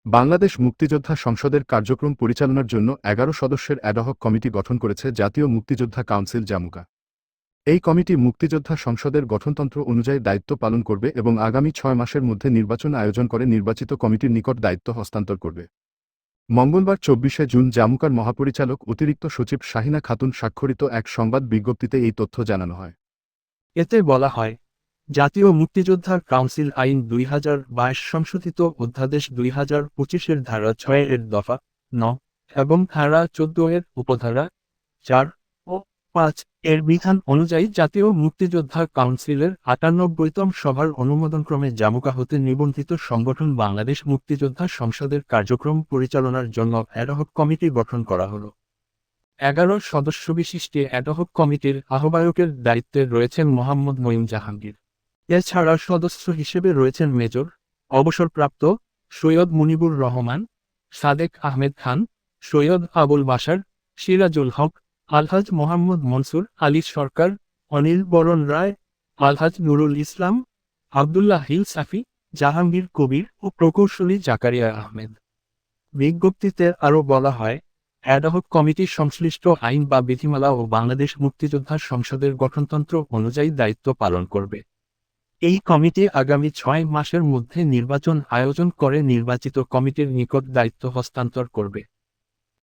বাংলাদেশ মুক্তিযোদ্ধা সংসদের কার্যক্রম পরিচালনার জন্য ১১ সদস্যের অ্যাডহক কমিটি গঠন করেছে জাতীয় মুক্তিযোদ্ধা কাউন্সিল জামুকা। এই কমিটি মুক্তিযোদ্ধা সংসদের গঠনতন্ত্র অনুযায়ী দায়িত্ব পালন করবে এবং আগামী ৬ মাসের মধ্যে নির্বাচন আয়োজন করে নির্বাচিত কমিটির নিকট দায়িত্ব হস্তান্তর করবে। মঙ্গলবার ২৪শে জুন জামুকার মহাপরিচালক অতিরিক্ত সচিব শাহিনা খাতুন স্বাক্ষরিত এক সংবাদ বিজ্ঞপ্তিতে এই তথ্য জানানো হয়। এতে বলা হয়, জাতীয় মুক্তিযোদ্ধা কাউন্সিল আইন ২০২২ সংশোধিত অধ্যাদেশ ২০২৫-এর ধারা ৬ এর দফা ৯ এবং ধারা ১৪ এর উপধারা ৪ ও ৫ এর বিধান অনুযায়ী জাতীয় মুক্তিযোদ্ধা কাউন্সিলের ৯৮তম সভার অনুমোদনক্রমে জামুকা হতে নিবন্ধিত সংগঠন বাংলাদেশ মুক্তিযোদ্ধা সংসদের কার্যক্রম পরিচালনার জন্য অ্যাডহক কমিটি গঠন করা হলো। ১১ সদস্যবিশিষ্ট অ্যাডহক কমিটির আহ্বায়কের দায়িত্বে রয়েছেন মোহাম্মদ নঈম জাহাঙ্গীর। এছাড়া সদস্য হিসেবে রয়েছেন মেজর, অবসরপ্রাপ্ত সৈয়দ মুনিবুর রহমান, সাদেক আহমেদ খান, সৈয়দ আবুল বাশার, সিরাজুল হক, আলহাজ মোহাম্মদ মনসুর আলী সরকার, অনিল বরণ রায়, আলহাজ নুরুল ইসলাম, আবদুল্লাহ হিল সাফি, জাহাঙ্গীর কবির ও প্রকৌশলী জাকারিয়া আহমেদ। বিজ্ঞপ্তিতে আরও বলা হয়, অ্যাডহক কমিটি সংশ্লিষ্ট আইন বা বিধিমালা ও বাংলাদেশ মুক্তিযোদ্ধা সংসদের গঠনতন্ত্র অনুযায়ী দায়িত্ব পালন করবে। এই কমিটি আগামী ৬ মাসের মধ্যে নির্বাচন আয়োজন করে নির্বাচিত কমিটির নিকট দায়িত্ব হস্তান্তর করবে।